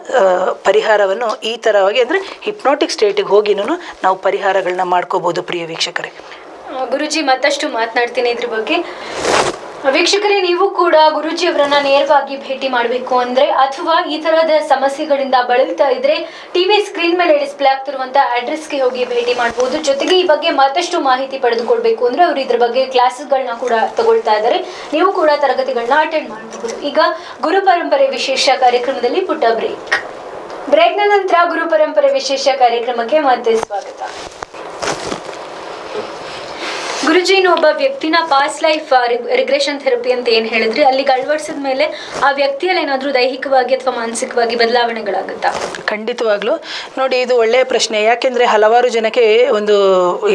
ಪರಿಹಾರವನ್ನು ಈ ಥರವಾಗಿ, ಅಂದರೆ ಹಿಪ್ನಾಟಿಕ್ ಸ್ಟೇಟಿಗೆ ಹೋಗಿನೂ ನಾವು ಪರಿಹಾರಗಳನ್ನ ಮಾಡ್ಕೋಬೋದು. ಪ್ರಿಯ ವೀಕ್ಷಕರೇ, ಗುರುಜಿ ಮತ್ತಷ್ಟು ಮಾತನಾಡ್ತೀನಿ ಇದ್ರ ಬಗ್ಗೆ. ವೀಕ್ಷಕರೇ, ನೀವು ಕೂಡ ಗುರೂಜಿ ಅವರನ್ನ ನೇರವಾಗಿ ಭೇಟಿ ಮಾಡಬೇಕು ಅಂದ್ರೆ, ಅಥವಾ ಈ ತರಹದ ಸಮಸ್ಯೆಗಳಿಂದ ಬಳಲ್ತಾ ಇದ್ರೆ ಟಿವಿ ಸ್ಕ್ರೀನ್ ಮೇಲೆ ಡಿಸ್ಪ್ಲೇ ಆಗ್ತಿರುವಂತ ಅಡ್ರೆಸ್ಗೆ ಹೋಗಿ ಭೇಟಿ ಮಾಡಬಹುದು. ಜೊತೆಗೆ ಈ ಬಗ್ಗೆ ಮತ್ತಷ್ಟು ಮಾಹಿತಿ ಪಡೆದುಕೊಳ್ಬೇಕು ಅಂದ್ರೆ ಅವರು ಇದ್ರ ಬಗ್ಗೆ ಕ್ಲಾಸಸ್ಗಳನ್ನ ಕೂಡ ತಗೊಳ್ತಾ ಇದ್ದಾರೆ, ನೀವು ಕೂಡ ತರಗತಿಗಳನ್ನ ಅಟೆಂಡ್ ಮಾಡಬಹುದು. ಈಗ ಗುರು ಪರಂಪರೆ ವಿಶೇಷ ಕಾರ್ಯಕ್ರಮದಲ್ಲಿ ಪುಟ್ಟ ಬ್ರೇಕ್ನ ನಂತರ ಗುರು ಪರಂಪರೆ ವಿಶೇಷ ಕಾರ್ಯಕ್ರಮಕ್ಕೆ ಮತ್ತೆ ಸ್ವಾಗತ. ಗುರುಜಿ, ಒಬ್ಬ ವ್ಯಕ್ತಿನ ಪಾಸ್ಟ್ ಲೈಫ್ ರಿಗ್ರೆಷನ್ ಥೆರಪಿ ಅಂತ ಏನು ಹೇಳಿದ್ರಿ, ಅಲ್ಲಿಗೆ ಅಳವಡಿಸಿದ ಮೇಲೆ ಆ ವ್ಯಕ್ತಿಯಲ್ಲಿ ಏನಾದರೂ ದೈಹಿಕವಾಗಿ ಅಥವಾ ಮಾನಸಿಕವಾಗಿ ಬದಲಾವಣೆಗಳಾಗುತ್ತಾ? ಖಂಡಿತವಾಗ್ಲೂ. ನೋಡಿ, ಇದು ಒಳ್ಳೆಯ ಪ್ರಶ್ನೆ. ಯಾಕೆಂದರೆ ಹಲವಾರು ಜನಕ್ಕೆ ಒಂದು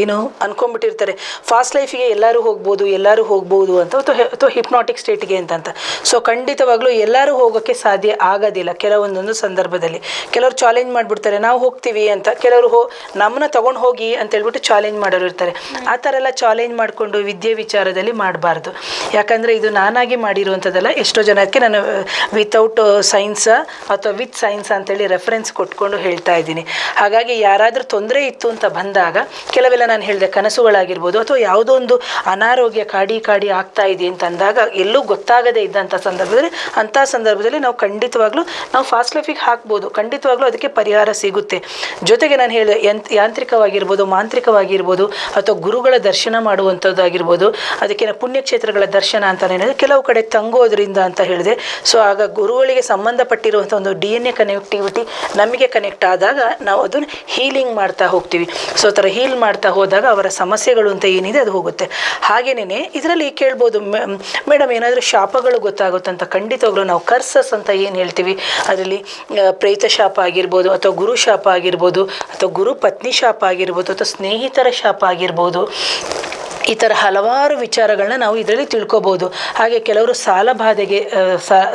ಏನು ಅನ್ಕೊಂಡ್ಬಿಟ್ಟಿರ್ತಾರೆ, ಫಾಸ್ಟ್ ಲೈಫಿಗೆ ಎಲ್ಲರೂ ಹೋಗ್ಬೋದು ಅಂತ, ಅಥವಾ ಹಿಪ್ನಾಟಿಕ್ ಸ್ಟೇಟಿಗೆ ಅಂತ. ಸೊ ಖಂಡಿತವಾಗ್ಲೂ ಎಲ್ಲರೂ ಹೋಗೋಕ್ಕೆ ಸಾಧ್ಯ ಆಗೋದಿಲ್ಲ. ಕೆಲವೊಂದೊಂದು ಸಂದರ್ಭದಲ್ಲಿ ಕೆಲವರು ಚಾಲೆಂಜ್ ಮಾಡಿಬಿಡ್ತಾರೆ, ನಾವು ಹೋಗ್ತೀವಿ ಅಂತ. ಕೆಲವರು ನಮ್ಮನ್ನ ತಗೊಂಡು ಹೋಗಿ ಅಂತ ಹೇಳ್ಬಿಟ್ಟು ಚಾಲೆಂಜ್ ಮಾಡೋರು ಇರ್ತಾರೆ. ಆ ಥರ ಎಲ್ಲ ಚಾಲೆಂಜ್ ಚಾಲೆಂಜ್ ಮಾಡಿಕೊಂಡು ವಿದ್ಯೆ ವಿಚಾರದಲ್ಲಿ ಮಾಡಬಾರ್ದು. ಯಾಕಂದರೆ ಇದು ನಾನಾಗಿ ಮಾಡಿರುವಂಥದ್ದಲ್ಲ. ಎಷ್ಟೋ ಜನಕ್ಕೆ ನಾನು ವಿತೌಟ್ ಸೈನ್ಸ್ ಅಥವಾ ವಿತ್ ಸೈನ್ಸ್ ಅಂತೇಳಿ ರೆಫರೆನ್ಸ್ ಕೊಟ್ಕೊಂಡು ಹೇಳ್ತಾ ಇದ್ದೀನಿ. ಹಾಗಾಗಿ ಯಾರಾದರೂ ತೊಂದರೆ ಇತ್ತು ಅಂತ ಬಂದಾಗ ಕೆಲವೆಲ್ಲ ನಾನು ಹೇಳಿದೆ ಕನಸುಗಳಾಗಿರ್ಬೋದು ಅಥವಾ ಯಾವುದೋ ಒಂದು ಅನಾರೋಗ್ಯ ಕಾಡಿ ಆಗ್ತಾ ಇದೆ ಅಂತ ಅಂದಾಗ ಎಲ್ಲೂ ಗೊತ್ತಾಗದೇ ಇದ್ದಂಥ ಸಂದರ್ಭದಲ್ಲಿ ನಾವು ಖಂಡಿತವಾಗ್ಲೂ ನಾವು ಫಾಸ್ಟ್ ಲೈಫಿಗೆ ಹಾಕ್ಬೋದು. ಖಂಡಿತವಾಗ್ಲೂ ಅದಕ್ಕೆ ಪರಿಹಾರ ಸಿಗುತ್ತೆ. ಜೊತೆಗೆ ನಾನು ಹೇಳಿದೆ ಯಾಂತ್ರಿಕವಾಗಿರ್ಬೋದು, ಮಾಂತ್ರಿಕವಾಗಿರ್ಬೋದು ಅಥವಾ ಗುರುಗಳ ದರ್ಶನ ಮಾಡುವಂಥದ್ದಾಗಿರ್ಬೋದು, ಅದಕ್ಕೆ ಪುಣ್ಯಕ್ಷೇತ್ರಗಳ ದರ್ಶನ ಅಂತಲೇ ಹೇಳಿದೆ. ಕೆಲವು ಕಡೆ ತಂಗೋದ್ರಿಂದ ಅಂತ ಹೇಳಿದೆ. ಸೊ ಆಗ ಗುರುಗಳಿಗೆ ಸಂಬಂಧಪಟ್ಟಿರುವಂಥ ಒಂದು DNA ಕನೆಕ್ಟಿವಿಟಿ ನಮಗೆ ಕನೆಕ್ಟ್ ಆದಾಗ ನಾವು ಅದನ್ನು ಹೀಲಿಂಗ್ ಮಾಡ್ತಾ ಹೋಗ್ತೀವಿ. ಸೊ ಆ ಥರ ಹೀಲ್ ಮಾಡ್ತಾ ಹೋದಾಗ ಅವರ ಸಮಸ್ಯೆಗಳು ಅಂತ ಏನಿದೆ ಅದು ಹೋಗುತ್ತೆ. ಹಾಗೇನೇ ಇದರಲ್ಲಿ ಕೇಳ್ಬೋದು, ಮೇಡಮ್ ಏನಾದರೂ ಶಾಪಗಳು ಗೊತ್ತಾಗುತ್ತಂತ. ಖಂಡಿತವಾಗ್ಲೂ ನಾವು ಕರ್ಸಸ್ ಅಂತ ಏನು ಹೇಳ್ತೀವಿ ಅದರಲ್ಲಿ ಪ್ರೇತ ಶಾಪ ಆಗಿರ್ಬೋದು ಅಥವಾ ಗುರು ಶಾಪ ಆಗಿರ್ಬೋದು ಅಥವಾ ಗುರು ಪತ್ನಿ ಶಾಪ ಆಗಿರ್ಬೋದು ಅಥವಾ ಸ್ನೇಹಿತರ ಶಾಪ ಆಗಿರ್ಬೋದು, ಈ ಥರ ಹಲವಾರು ವಿಚಾರಗಳನ್ನ ನಾವು ಇದರಲ್ಲಿ ತಿಳ್ಕೊಬೋದು. ಹಾಗೆ ಕೆಲವರು ಸಾಲ ಬಾಧೆಗೆ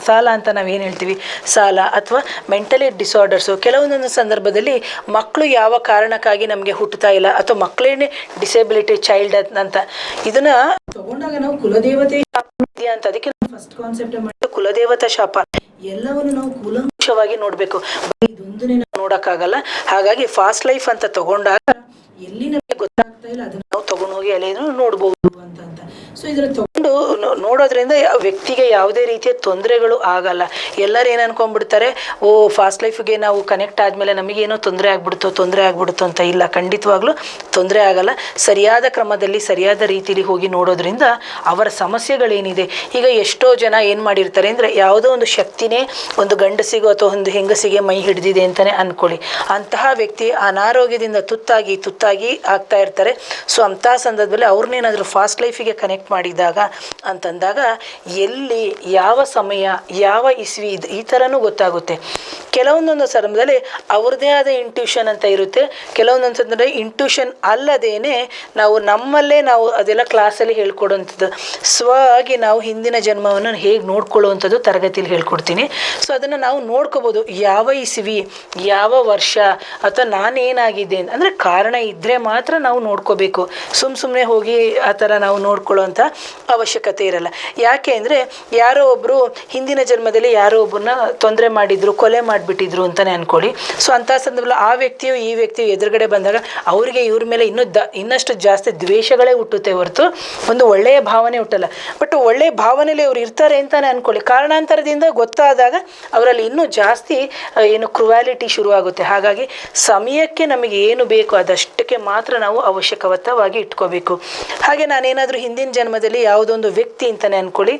ಸಾಲ ಅಂತ ನಾವೇನು ಹೇಳ್ತೀವಿ ಸಾಲ ಅಥವಾ ಮೆಂಟಲಿ ಡಿಸಾರ್ಡರ್ಸು, ಕೆಲವೊಂದೊಂದು ಸಂದರ್ಭದಲ್ಲಿ ಮಕ್ಕಳು ಯಾವ ಕಾರಣಕ್ಕಾಗಿ ನಮಗೆ ಹುಟ್ಟುತ್ತಾ ಇಲ್ಲ ಅಥವಾ ಮಕ್ಕಳೇನೆ ಡಿಸೇಬಿಲಿಟಿ ಚೈಲ್ಡ್ ಅಂತ ಇದನ್ನು ತಗೊಂಡಾಗ ನಾವು ಕುಲದೇವತೆ ಶಾಪ ಇದೆಯಾ ಅಂತ. ಅದಕ್ಕೆ ಫಸ್ಟ್ ಕಾನ್ಸೆಪ್ಟ್ ಮಾಡಿದ್ದು ಕುಲದೇವತಾ ಶಾಪ. ಎಲ್ಲವನ್ನು ನಾವು ಕೂಲಂಕಷವಾಗಿ ನೋಡಬೇಕು, ಇದೊಂದನ್ನೇ ನಾವು ನೋಡೋಕ್ಕಾಗಲ್ಲ. ಹಾಗಾಗಿ ಫಾಸ್ಟ್ ಲೈಫ್ ಅಂತ ತಗೊಂಡಾಗ ಎಲ್ಲಿ ನಮಗೆ ಗೊತ್ತಾಗ್ತಾ ಇಲ್ಲ ಅದನ್ನು ನಾವು ತಗೊಂಡು ಹೋಗಿ ಅಲ್ಲೇನೋ ನೋಡ್ಬೋದು ಅಂತ. ಸೊ ಇದನ್ನು ತಗೊಂಡು ನೋಡೋದ್ರಿಂದ ವ್ಯಕ್ತಿಗೆ ಯಾವುದೇ ರೀತಿಯ ತೊಂದರೆಗಳು ಆಗಲ್ಲ. ಎಲ್ಲರೂ ಏನು ಅನ್ಕೊಂಡ್ಬಿಡ್ತಾರೆ, ಓ ಫಾಸ್ಟ್ ಲೈಫ್ಗೆ ನಾವು ಕನೆಕ್ಟ್ ಆದಮೇಲೆ ನಮಗೇನೋ ತೊಂದರೆ ಆಗ್ಬಿಡುತ್ತೋ ಅಂತ. ಇಲ್ಲ, ಖಂಡಿತವಾಗ್ಲೂ ತೊಂದರೆ ಆಗಲ್ಲ. ಸರಿಯಾದ ಕ್ರಮದಲ್ಲಿ ಸರಿಯಾದ ರೀತಿಯಲ್ಲಿ ಹೋಗಿ ನೋಡೋದ್ರಿಂದ ಅವರ ಸಮಸ್ಯೆಗಳೇನಿದೆ. ಈಗ ಎಷ್ಟೋ ಜನ ಏನು ಮಾಡಿರ್ತಾರೆ ಅಂದರೆ, ಯಾವುದೋ ಒಂದು ಶಕ್ತಿನೇ ಒಂದು ಗಂಡಸಿಗೋ ಅಥವಾ ಒಂದು ಹೆಂಗಸಿಗೆ ಮೈ ಹಿಡಿದಿದೆ ಅಂತಲೇ ಅಂದ್ಕೊಳ್ಳಿ. ಅಂತಹ ವ್ಯಕ್ತಿ ಅನಾರೋಗ್ಯದಿಂದ ತುತ್ತಾಗಿ ಆಗ್ತಾ ಇರ್ತಾರೆ. ಸೊ ಅಂತಹ ಸಂದರ್ಭದಲ್ಲಿ ಅವ್ರನ್ನೇನಾದರೂ ಫಾಸ್ಟ್ ಲೈಫಿಗೆ ಕನೆಕ್ಟ್ ಮಾಡಿದಾಗ ಅಂತಂದಾಗ ಎಲ್ಲಿ ಯಾವ ಸಮಯ ಯಾವ ಇಸ್ವಿ ಈ ಥರನೂ ಗೊತ್ತಾಗುತ್ತೆ. ಕೆಲವೊಂದೊಂದು ಸಂದರ್ಭದಲ್ಲಿ ಅವ್ರದ್ದೇ ಆದ ಇಂಟ್ಯೂಷನ್ ಅಂತ ಇರುತ್ತೆ. ಕೆಲವೊಂದೊಂದು ಸಂದರ್ಭದಲ್ಲಿ ಇಂಟ್ಯೂಷನ್ ಅಲ್ಲದೇನೆ ನಮ್ಮಲ್ಲೇ ನಾವು ಅದೆಲ್ಲ ಕ್ಲಾಸಲ್ಲಿ ಹೇಳ್ಕೊಡುವಂಥದ್ದು. ಆಗಿ ನಾವು ಹಿಂದಿನ ಜನ್ಮವನ್ನು ಹೇಗೆ ನೋಡ್ಕೊಳ್ಳುವಂಥದ್ದು ತರಗತಿಯಲ್ಲಿ ಹೇಳ್ಕೊಡ್ತೀನಿ. ಸೊ ಅದನ್ನು ನಾವು ನೋಡ್ಕೋಬೋದು. ಯಾವ ಇಸ್ವಿ ಯಾವ ವರ್ಷ ಅಥವಾ ನಾನೇನಾಗಿದೆ ಅಂದರೆ ಕಾರಣ ಇದ್ದರೆ ಮಾತ್ರ ನಾವು ನೋಡ್ಕೋಬೇಕು. ಸುಮ್ಮನೆ ಹೋಗಿ ಆ ಥರ ನಾವು ನೋಡ್ಕೊಳ್ಳೋವಂಥ ಅವಶ್ಯಕತೆ ಇರಲ್ಲ. ಯಾಕೆ ಅಂದರೆ ಯಾರೋ ಒಬ್ಬರು ಹಿಂದಿನ ಜನ್ಮದಲ್ಲಿ ಯಾರೋ ಒಬ್ಬರನ್ನ ತೊಂದರೆ ಮಾಡಿದ್ರು, ಕೊಲೆ ಮಾಡಿಬಿಟ್ಟಿದ್ರು ಅಂತಲೇ ಅಂದ್ಕೊಳ್ಳಿ. ಸೊ ಅಂಥ ಸಂದರ್ಭದಲ್ಲಿ ಆ ವ್ಯಕ್ತಿಯು ಈ ವ್ಯಕ್ತಿಯು ಎದುರುಗಡೆ ಬಂದಾಗ ಅವರಿಗೆ ಇವ್ರ ಮೇಲೆ ಇನ್ನಷ್ಟು ಜಾಸ್ತಿ ದ್ವೇಷಗಳೇ ಹುಟ್ಟುತ್ತೆ ಹೊರತು ಒಂದು ಒಳ್ಳೆಯ ಭಾವನೆ ಹುಟ್ಟಲ್ಲ. ಬಟ್ ಒಳ್ಳೆಯ ಭಾವನೆಯಲ್ಲಿ ಅವ್ರು ಇರ್ತಾರೆ ಅಂತಲೇ ಅಂದ್ಕೊಳ್ಳಿ. ಕಾರಣಾಂತರದಿಂದ ಗೊತ್ತಾದಾಗ ಅವರಲ್ಲಿ ಇನ್ನೂ ಜಾಸ್ತಿ ಕ್ರುವಾಲಿಟಿ ಶುರುವಾಗುತ್ತೆ. ಹಾಗಾಗಿ ಸಮಯಕ್ಕೆ ನಮಗೆ ಏನು ಬೇಕು ಅದಷ್ಟಕ್ಕೆ ಮಾತ್ರ ನಾವು ಅವಶ್ಯಕವಾಗಿ ಇಟ್ಕೋಬೇಕು. ಹಾಗೆ ನಾನೇನಾದರೂ ಹಿಂದಿನ ಜನ್ಮದಲ್ಲಿ ಯಾವುದೊಂದು ವ್ಯಕ್ತಿ ಅಂತಲೇ ಅಂದ್ಕೊಳ್ಳಿ,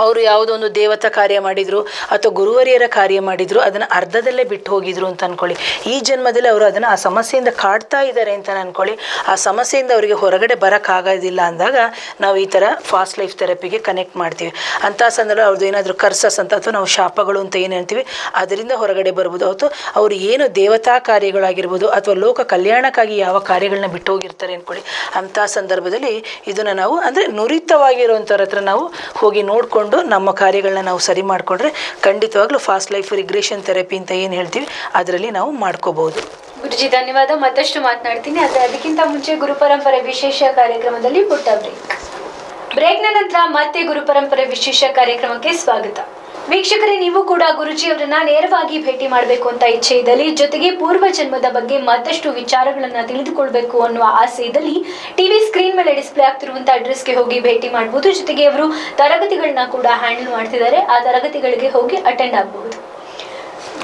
ಅವರು ಯಾವುದೋ ಒಂದು ದೇವತಾ ಕಾರ್ಯ ಮಾಡಿದರು ಅಥವಾ ಗುರುವರಿಯರ ಕಾರ್ಯ ಮಾಡಿದರು, ಅದನ್ನು ಅರ್ಧದಲ್ಲೇ ಬಿಟ್ಟು ಹೋಗಿದ್ರು ಅಂತ ಅಂದ್ಕೊಳ್ಳಿ. ಈ ಜನ್ಮದಲ್ಲಿ ಅವರು ಅದನ್ನು ಆ ಸಮಸ್ಯೆಯಿಂದ ಕಾಡ್ತಾ ಇದ್ದಾರೆ ಅಂತ ಅಂದ್ಕೊಳ್ಳಿ. ಆ ಸಮಸ್ಯೆಯಿಂದ ಅವರಿಗೆ ಹೊರಗಡೆ ಬರೋಕ್ಕಾಗೋದಿಲ್ಲ ಅಂದಾಗ ನಾವು ಈ ಥರ ಫಾಸ್ಟ್ ಲೈಫ್ ಥೆರಪಿಗೆ ಕನೆಕ್ಟ್ ಮಾಡ್ತೀವಿ. ಅಂಥ ಸಂದರ್ಭ ಅವ್ರದ್ದು ಏನಾದರೂ ಕರ್ಸಸ್ ಅಂತ ಅಥವಾ ನಾವು ಶಾಪಗಳು ಅಂತ ಏನು ಹೇಳ್ತೀವಿ ಅದರಿಂದ ಹೊರಗಡೆ ಬರ್ಬೋದು. ಅಥವಾ ಅವರು ಏನು ದೇವತಾ ಕಾರ್ಯಗಳಾಗಿರ್ಬೋದು ಅಥವಾ ಲೋಕ ಕಲ್ಯಾಣಕ್ಕಾಗಿ ಯಾವ ಕಾರ್ಯಗಳನ್ನ ಬಿಟ್ಟು ಹೋಗಿರ್ತಾರೆ ಅಂದ್ಕೊಳ್ಳಿ. ಅಂಥ ಸಂದರ್ಭದಲ್ಲಿ ಇದನ್ನು ನಾವು ಅಂದರೆ ನುರಿತವಾಗಿರುವಂಥವ್ರ ಹತ್ರ ನಾವು ಹೋಗಿ ನೋಡ್ಕೊಂಡು ನಮ್ಮ ಕಾರ್ಯಗಳನ್ನ ನಾವು ಸರಿ ಮಾಡಿಕೊಂಡ್ರೆ ಖಂಡಿತವಾಗ್ಲೂ ಫಾಸ್ಟ್ ಲೈಫ್ ರಿಗ್ರೆಷನ್ ಥೆರಪಿ ಅಂತ ಏನು ಹೇಳ್ತೀವಿ ಅದರಲ್ಲಿ ನಾವು ಮಾಡ್ಕೋಬಹುದು. ಗುರುಜಿ ಧನ್ಯವಾದ. ಮತ್ತಷ್ಟು ಮಾತನಾಡ್ತೀನಿ. ಅದಕ್ಕಿಂತ ಮುಂಚೆ ಗುರುಪರಂಪರೆ ವಿಶೇಷ ಕಾರ್ಯಕ್ರಮದಲ್ಲಿ ಪುಟ್ಟ ಬ್ರೇಕ್ನ ನಂತರ ಮತ್ತೆ ಗುರುಪರಂಪರೆ ವಿಶೇಷ ಕಾರ್ಯಕ್ರಮಕ್ಕೆ ಸ್ವಾಗತ. ವೀಕ್ಷಕರೇ, ನೀವು ಕೂಡ ಗುರುಜಿಯವರನ್ನ ನೇರವಾಗಿ ಭೇಟಿ ಮಾಡಬೇಕು ಅಂತ ಇಚ್ಛೆ ಇದ್ದಲ್ಲಿ, ಜೊತೆಗೆ ಪೂರ್ವ ಜನ್ಮದ ಬಗ್ಗೆ ಮತ್ತಷ್ಟು ವಿಚಾರಗಳನ್ನ ತಿಳಿದುಕೊಳ್ಬೇಕು ಅನ್ನುವ ಆಸೆ ಇದ್ದಲ್ಲಿ ಟಿವಿ ಸ್ಕ್ರೀನ್ ಮೇಲೆ ಡಿಸ್ಪ್ಲೇ ಆಗ್ತಿರುವಂತ ಅಡ್ರೆಸ್ಗೆ ಹೋಗಿ ಭೇಟಿ ಮಾಡಬಹುದು. ಜೊತೆಗೆ ಅವರು ತರಗತಿಗಳನ್ನ ಕೂಡ ಹ್ಯಾಂಡಲ್ ಮಾಡ್ತಿದ್ದಾರೆ. ಆ ತರಗತಿಗಳಿಗೆ ಹೋಗಿ ಅಟೆಂಡ್ ಆಗಬಹುದು.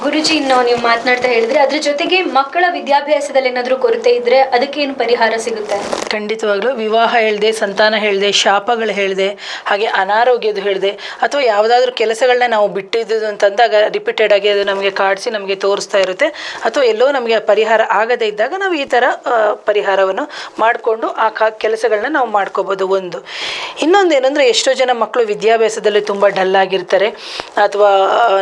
ಗುರುಜಿ, ಇನ್ನು ನೀವು ಮಾತನಾಡ್ತಾ ಹೇಳಿದ್ರೆ ಅದ್ರ ಜೊತೆಗೆ ಮಕ್ಕಳ ವಿದ್ಯಾಭ್ಯಾಸದಲ್ಲಿ ಏನಾದರೂ ಕೊರತೆ ಇದ್ರೆ ಅದಕ್ಕೇನು ಪರಿಹಾರ ಸಿಗುತ್ತೆ? ಖಂಡಿತವಾಗ್ಲೂ ವಿವಾಹ ಹೇಳಿದೆ, ಸಂತಾನ ಹೇಳಿದೆ, ಶಾಪಗಳು ಹೇಳಿದೆ, ಹಾಗೆ ಅನಾರೋಗ್ಯದು ಹೇಳಿದೆ, ಅಥವಾ ಯಾವುದಾದ್ರೂ ಕೆಲಸಗಳನ್ನ ನಾವು ಬಿಟ್ಟಿದ್ದು ಅಂತಂದಾಗ ರಿಪೀಟೆಡ್ ಆಗಿ ಅದು ನಮಗೆ ಕಾಡಿಸಿ ನಮಗೆ ತೋರಿಸ್ತಾ ಇರುತ್ತೆ, ಅಥವಾ ಎಲ್ಲೋ ನಮಗೆ ಪರಿಹಾರ ಆಗದೇ ಇದ್ದಾಗ ನಾವು ಈ ಥರ ಪರಿಹಾರವನ್ನು ಮಾಡಿಕೊಂಡು ಆ ಕೆಲಸಗಳನ್ನ ನಾವು ಮಾಡ್ಕೋಬೋದು. ಒಂದು ಇನ್ನೊಂದು ಏನಂದರೆ, ಎಷ್ಟೋ ಜನ ಮಕ್ಕಳು ವಿದ್ಯಾಭ್ಯಾಸದಲ್ಲಿ ತುಂಬ ಡಲ್ ಆಗಿರ್ತಾರೆ, ಅಥವಾ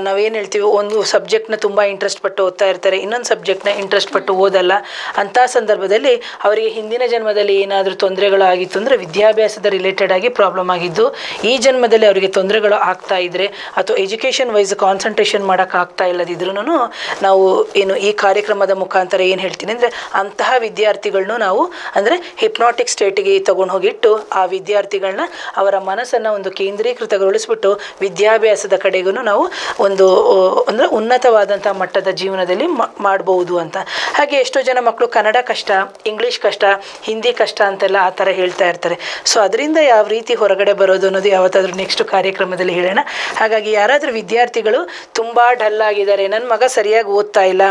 ನಾವೇನು ಹೇಳ್ತೀವಿ ಒಂದು ಸಬ್ಜೆಕ್ಟ್ ಸಬ್ಜೆಕ್ಟ್ನ ತುಂಬ ಇಂಟ್ರೆಸ್ಟ್ ಪಟ್ಟು ಓದ್ತಾ ಇರ್ತಾರೆ, ಇನ್ನೊಂದು ಸಬ್ಜೆಕ್ಟ್ನ ಇಂಟ್ರೆಸ್ಟ್ ಪಟ್ಟು ಓದಲ್ಲ. ಅಂಥ ಸಂದರ್ಭದಲ್ಲಿ ಅವರಿಗೆ ಹಿಂದಿನ ಜನ್ಮದಲ್ಲಿ ಏನಾದರೂ ತೊಂದರೆಗಳು ಆಗಿತ್ತು ಅಂದರೆ ವಿದ್ಯಾಭ್ಯಾಸದ ರಿಲೇಟೆಡ್ ಆಗಿ ಪ್ರಾಬ್ಲಮ್ ಆಗಿದ್ದು, ಈ ಜನ್ಮದಲ್ಲಿ ಅವರಿಗೆ ತೊಂದರೆಗಳು ಆಗ್ತಾ ಇದ್ದರೆ ಅಥವಾ ಎಜುಕೇಷನ್ ವೈಸ್ ಕಾನ್ಸಂಟ್ರೇಷನ್ ಮಾಡೋಕ್ಕಾಗ್ತಾ ಇಲ್ಲದಿದ್ರೂ ನಾವು ಏನು ಈ ಕಾರ್ಯಕ್ರಮದ ಮುಖಾಂತರ ಏನು ಹೇಳ್ತೀನಿ ಅಂದರೆ ಅಂತಹ ವಿದ್ಯಾರ್ಥಿಗಳನ್ನೂ ನಾವು ಅಂದರೆ ಹಿಪ್ನಾಟಿಕ್ ಸ್ಟೇಟಿಗೆ ತಗೊಂಡು ಹೋಗಿಟ್ಟು ಆ ವಿದ್ಯಾರ್ಥಿಗಳನ್ನ ಅವರ ಮನಸ್ಸನ್ನು ಒಂದು ಕೇಂದ್ರೀಕೃತಗೊಳಿಸ್ಬಿಟ್ಟು ವಿದ್ಯಾಭ್ಯಾಸದ ಕಡೆಗೂ ನಾವು ಒಂದು ಅಂದರೆ ಉನ್ನತವಾದಂಥ ಮಟ್ಟದ ಜೀವನದಲ್ಲಿ ಮಾಡ್ಬೋದು ಅಂತ. ಹಾಗೆ ಎಷ್ಟೋ ಜನ ಮಕ್ಕಳು ಕನ್ನಡ ಕಷ್ಟ, ಇಂಗ್ಲೀಷ್ ಕಷ್ಟ, ಹಿಂದಿ ಕಷ್ಟ ಅಂತೆಲ್ಲ ಆ ಥರ ಹೇಳ್ತಾ ಇರ್ತಾರೆ. ಸೊ ಅದರಿಂದ ಯಾವ ರೀತಿ ಹೊರಗಡೆ ಬರೋದು ಅನ್ನೋದು ಯಾವತ್ತಾದ್ರೂ ನೆಕ್ಸ್ಟ್ ಕಾರ್ಯಕ್ರಮದಲ್ಲಿ ಹೇಳೋಣ. ಹಾಗಾಗಿ ಯಾರಾದರೂ ವಿದ್ಯಾರ್ಥಿಗಳು ತುಂಬ ಡಲ್ ಆಗಿದ್ದಾರೆ, ನನ್ನ ಮಗ ಸರಿಯಾಗಿ ಓದ್ತಾ ಇಲ್ಲ,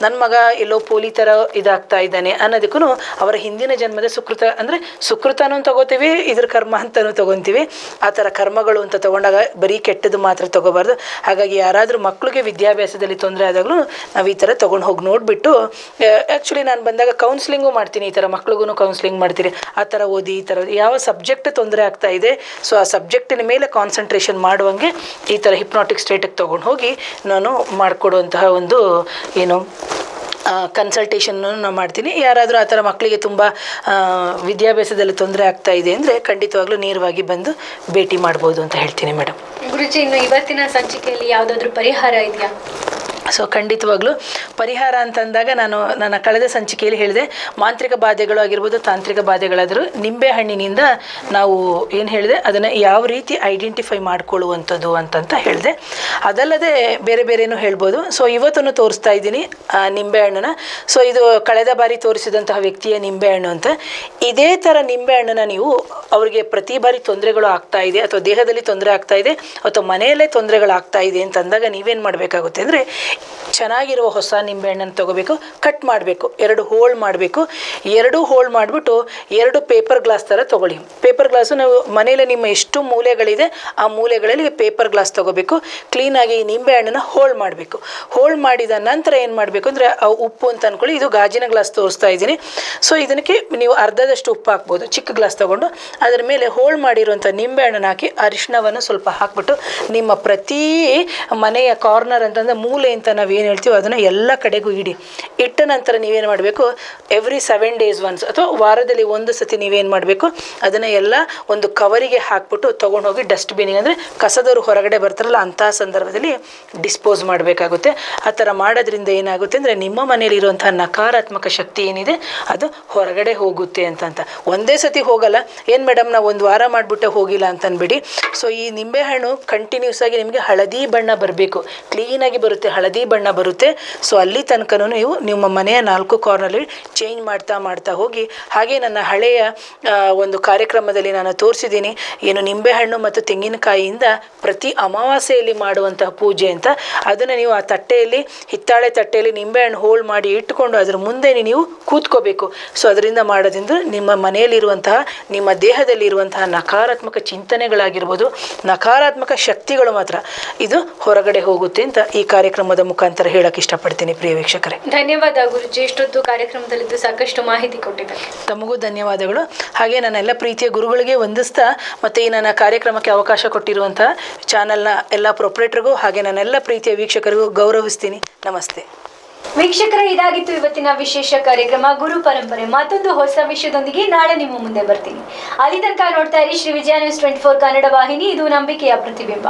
ನನ್ನ ಮಗ ಎಲ್ಲೋ ಪೋಲಿ ಥರ ಇದಾಗ್ತಾ ಇದ್ದಾನೆ ಅನ್ನೋದಕ್ಕೂ ಅವರ ಹಿಂದಿನ ಜನ್ಮದ ಸುಕೃತ ಅಂದರೆ ಸುಕೃತನೂ ತಗೋತೀವಿ, ಇದ್ರ ಕರ್ಮ ಅಂತಲೂ ತಗೊತೀವಿ. ಆ ಥರ ಕರ್ಮಗಳು ಅಂತ ತಗೊಂಡಾಗ ಬರೀ ಕೆಟ್ಟದ್ದು ಮಾತ್ರ ತಗೋಬಾರ್ದು. ಹಾಗಾಗಿ ಯಾರಾದರೂ ಮಕ್ಕಳಿಗೆ ವಿದ್ಯಾಭ್ಯಾಸದಲ್ಲಿ ತೊಂದರೆ ಆದಾಗಲೂ ನಾವು ಈ ಥರ ತೊಗೊಂಡು ಹೋಗಿ ನೋಡಿಬಿಟ್ಟು, ಆ್ಯಕ್ಚುಲಿ ನಾನು ಬಂದಾಗ ಕೌನ್ಸ್ಲಿಂಗು ಮಾಡ್ತೀನಿ, ಈ ಥರ ಮಕ್ಳಿಗೂ ಕೌನ್ಸ್ಲಿಂಗ್ ಮಾಡ್ತೀನಿ. ಆ ಥರ ಓದಿ ಈ ಥರ ಯಾವ ಸಬ್ಜೆಕ್ಟ್ ತೊಂದರೆ ಆಗ್ತಾ ಇದೆ, ಸೊ ಆ ಸಬ್ಜೆಕ್ಟಿನ ಮೇಲೆ ಕಾನ್ಸಂಟ್ರೇಷನ್ ಮಾಡುವಂಗೆ ಈ ಥರ ಹಿಪ್ನಾಟಿಕ್ ಸ್ಟೇಟಿಗೆ ತೊಗೊಂಡು ಹೋಗಿ ನಾನು ಮಾಡಿಕೊಡುವಂತಹ ಒಂದು ಏನು ಕನ್ಸಲ್ಟೇಷನ್ನು ನಾನು ಮಾಡ್ತೀನಿ. ಯಾರಾದರೂ ಆ ಥರ ಮಕ್ಕಳಿಗೆ ತುಂಬ ವಿದ್ಯಾಭ್ಯಾಸದಲ್ಲಿ ತೊಂದರೆ ಆಗ್ತಾ ಇದೆ ಅಂದರೆ ಖಂಡಿತವಾಗ್ಲೂ ನೇರವಾಗಿ ಬಂದು ಭೇಟಿ ಮಾಡ್ಬೋದು ಅಂತ ಹೇಳ್ತೀನಿ ಮೇಡಮ್. ಗುರುಜಿ, ಇನ್ನು ಇವತ್ತಿನ ಸಂಚಿಕೆಯಲ್ಲಿ ಯಾವುದಾದ್ರೂ ಪರಿಹಾರ ಇದೆಯಾ? ಸೊ ಖಂಡಿತವಾಗ್ಲೂ ಪರಿಹಾರ ಅಂತಂದಾಗ ನಾನು ನನ್ನ ಕಳೆದ ಸಂಚಿಕೆಯಲ್ಲಿ ಹೇಳಿದೆ, ಮಾಂತ್ರಿಕ ಬಾಧೆಗಳು ಆಗಿರ್ಬೋದು, ತಾಂತ್ರಿಕ ಬಾಧೆಗಳಾದರೂ ನಿಂಬೆಹಣ್ಣಿನಿಂದ ನಾವು ಏನು ಹೇಳಿದೆ ಅದನ್ನು ಯಾವ ರೀತಿ ಐಡೆಂಟಿಫೈ ಮಾಡ್ಕೊಳ್ಳುವಂಥದ್ದು ಅಂತಂತ ಹೇಳಿದೆ. ಅದಲ್ಲದೆ ಬೇರೆ ಬೇರೆನೂ ಹೇಳ್ಬೋದು. ಸೊ ಇವತ್ತನ್ನು ತೋರಿಸ್ತಾ ಇದ್ದೀನಿ ನಿಂಬೆಹಣ್ಣನ್ನ. ಸೊ ಇದು ಕಳೆದ ಬಾರಿ ತೋರಿಸಿದಂತಹ ವ್ಯಕ್ತಿಯ ನಿಂಬೆಹಣ್ಣು ಅಂತ. ಇದೇ ಥರ ನಿಂಬೆಹಣ್ಣನ್ನು ನೀವು ಅವರಿಗೆ ಪ್ರತಿ ಬಾರಿ ತೊಂದರೆಗಳು ಆಗ್ತಾ ಇದೆ ಅಥವಾ ದೇಹದಲ್ಲಿ ತೊಂದರೆ ಆಗ್ತಾ ಇದೆ ಅಥವಾ ಮನೆಯಲ್ಲೇ ತೊಂದರೆಗಳಾಗ್ತಾ ಇದೆ ಅಂತಂದಾಗ ನೀವೇನು ಮಾಡಬೇಕಾಗುತ್ತೆ ಅಂದರೆ ಚೆನ್ನಾಗಿರುವ ಹೊಸ ನಿಂಬೆಹಣ್ಣನ್ನು ತೊಗೋಬೇಕು, ಕಟ್ ಮಾಡಬೇಕು, 2 ಹೋಲ್ ಮಾಡಬೇಕು. 2 ಹೋಲ್ ಮಾಡಿಬಿಟ್ಟು 2 ಪೇಪರ್ ಗ್ಲಾಸ್ ಥರ ತೊಗೊಳ್ಳಿ. ಪೇಪರ್ ಗ್ಲಾಸು ನಾವು ಮನೇಲಿ ನಿಮ್ಮ ಎಷ್ಟು ಮೂಲೆಗಳಿದೆ ಆ ಮೂಲೆಗಳಲ್ಲಿ ಪೇಪರ್ ಗ್ಲಾಸ್ ತೊಗೋಬೇಕು. ಕ್ಲೀನಾಗಿ ಈ ನಿಂಬೆಹಣ್ಣನ್ನು ಹೋಲ್ ಮಾಡಬೇಕು. ಹೋಲ್ ಮಾಡಿದ ನಂತರ ಏನು ಮಾಡಬೇಕು ಅಂದರೆ ಉಪ್ಪು ಅಂತ ಅಂದ್ಕೊಳ್ಳಿ, ಇದು ಗಾಜಿನ ಗ್ಲಾಸ್ ತೋರಿಸ್ತಾ ಇದ್ದೀನಿ. ಸೊ ಇದಕ್ಕೆ ನೀವು ಅರ್ಧದಷ್ಟು ಉಪ್ಪು ಹಾಕ್ಬೋದು, ಚಿಕ್ಕ ಗ್ಲಾಸ್ ತೊಗೊಂಡು ಅದರ ಮೇಲೆ ಹೋಲ್ ಮಾಡಿರುವಂಥ ನಿಂಬೆಹಣ್ಣನ್ನು ಹಾಕಿ ಅರಿಶಿಣವನ್ನು ಸ್ವಲ್ಪ ಹಾಕ್ಬಿಟ್ಟು ನಿಮ್ಮ ಪ್ರತಿ ಮನೆಯ ಕಾರ್ನರ್ ಅಂತಂದರೆ ಮೂಲೆ ಅಂತ ನಾವೇನು ಹೇಳ್ತೀವೋ ಅದನ್ನು ಎಲ್ಲ ಕಡೆಗೂ ಇಟ್ಟ ನಂತರ ನೀವೇನು ಮಾಡಬೇಕು, ಎವ್ರಿ 7 days ಒನ್ಸ್ ಅಥವಾ ವಾರದಲ್ಲಿ 1 ಸತಿ ನೀವೇನು ಮಾಡಬೇಕು ಅದನ್ನು ಎಲ್ಲ ಒಂದು ಕವರಿಗೆ ಹಾಕ್ಬಿಟ್ಟು ತೊಗೊಂಡೋಗಿ ಡಸ್ಟ್ಬಿನ್ನಿಗೆ ಅಂದರೆ ಕಸದವರು ಹೊರಗಡೆ ಬರ್ತಾರಲ್ಲ ಅಂಥ ಸಂದರ್ಭದಲ್ಲಿ ಡಿಸ್ಪೋಸ್ ಮಾಡಬೇಕಾಗುತ್ತೆ. ಆ ಥರ ಮಾಡೋದ್ರಿಂದ ಏನಾಗುತ್ತೆ ಅಂದರೆ ನಿಮ್ಮ ಮನೆಯಲ್ಲಿರುವಂಥ ನಕಾರಾತ್ಮಕ ಶಕ್ತಿ ಏನಿದೆ ಅದು ಹೊರಗಡೆ ಹೋಗುತ್ತೆ ಅಂತ. ಒಂದೇ ಸತಿ ಹೋಗಲ್ಲ, ಏನು ಮೇಡಮ್ ನಾವು 1 ವಾರ ಮಾಡಿಬಿಟ್ಟೆ ಹೋಗಿಲ್ಲ ಅಂತ ಅಂದ್ಬಿಡಿ. ಸೊ ಈ ನಿಂಬೆಹಣ್ಣು ಕಂಟಿನ್ಯೂಸ್ ಆಗಿ ನಿಮಗೆ ಹಳದಿ ಬಣ್ಣ ಬರಬೇಕು, ಕ್ಲೀನಾಗಿ ಬರುತ್ತೆ, ಹಳದಿ ಬಣ್ಣ ಬರುತ್ತೆ. ಸೊ ಅಲ್ಲಿ ತನಕನೂ ನೀವು ನಿಮ್ಮ ಮನೆಯ 4 ಕಾರ್ನಲ್ಲಿ ಚೇಂಜ್ ಮಾಡ್ತಾ ಹೋಗಿ. ಹಾಗೆ ನನ್ನ ಹಳೆಯ ಒಂದು ಕಾರ್ಯಕ್ರಮದಲ್ಲಿ ನಾನು ತೋರಿಸಿದ್ದೀನಿ ಏನು ನಿಂಬೆಹಣ್ಣು ಮತ್ತು ತೆಂಗಿನಕಾಯಿಯಿಂದ ಪ್ರತಿ ಅಮಾವಾಸ್ಯೆಯಲ್ಲಿ ಮಾಡುವಂತಹ ಪೂಜೆ ಅಂತ. ಅದನ್ನು ನೀವು ಆ ತಟ್ಟೆಯಲ್ಲಿ ಹಿತ್ತಾಳೆ ತಟ್ಟೆಯಲ್ಲಿ ನಿಂಬೆಹಣ್ಣು ಹೋಲ್ ಮಾಡಿ ಇಟ್ಟುಕೊಂಡು ಅದರ ಮುಂದೆ ನೀವು ಕೂತ್ಕೋಬೇಕು. ಸೊ ಅದರಿಂದ ಮಾಡೋದ್ರಿಂದ ನಿಮ್ಮ ಮನೆಯಲ್ಲಿರುವಂತಹ ನಿಮ್ಮ ದೇಹದಲ್ಲಿರುವಂತಹ ನಕಾರಾತ್ಮಕ ಚಿಂತನೆಗಳಾಗಿರ್ಬೋದು, ನಕಾರಾತ್ಮಕ ಶಕ್ತಿಗಳು ಮಾತ್ರ ಇದು ಹೊರಗಡೆ ಹೋಗುತ್ತೆ ಅಂತ ಈ ಕಾರ್ಯಕ್ರಮದ ಮುಖಾಂತರ ಹೇಳಕ್ಕೆ ಇಷ್ಟಪಡ್ತೀನಿ. ಪ್ರಿಯ ವೀಕ್ಷಕರೇ, ಧನ್ಯವಾದ ಗುರುಜಿ. ಇಷ್ಟೊತ್ತು ಕಾರ್ಯಕ್ರಮದಲ್ಲಿದ್ದು ಸಾಕಷ್ಟು ಮಾಹಿತಿ ಕೊಟ್ಟಿದ್ದಾರೆ. ತಮಗೂ ಧನ್ಯವಾದಗಳು. ಹಾಗೆ ನನ್ನೆಲ್ಲ ಪ್ರೀತಿಯ ಗುರುಗಳಿಗೆ ವಂದಿಸ್ತಾ ಮತ್ತು ಈ ನನ್ನ ಕಾರ್ಯಕ್ರಮಕ್ಕೆ ಅವಕಾಶ ಕೊಟ್ಟಿರುವಂಥ ಚಾನಲ್ನ ಎಲ್ಲ ಪ್ರೊಪ್ರೇಟರ್ಗೂ ಹಾಗೆ ನನ್ನೆಲ್ಲ ಪ್ರೀತಿಯ ವೀಕ್ಷಕರಿಗೂ ಗೌರವಿಸ್ತೀನಿ. ನಮಸ್ತೆ ವೀಕ್ಷಕರೇ, ಇದಾಗಿತ್ತು ಇವತ್ತಿನ ವಿಶೇಷ ಕಾರ್ಯಕ್ರಮ ಗುರು ಪರಂಪರೆ. ಮತ್ತೊಂದು ಹೊಸ ವಿಷಯದೊಂದಿಗೆ ನಾಳೆ ನಿಮ್ಮ ಮುಂದೆ ಬರ್ತೀನಿ. ಅಲ್ಲಿ ತನಕ ನೋಡ್ತಾ ಇರಿ ಶ್ರೀ ವಿಜಯ ನ್ಯೂಸ್ 24 ಕನ್ನಡ ವಾಹಿನಿ. ಇದು ನಂಬಿಕೆಯ ಪ್ರತಿಬಿಂಬ.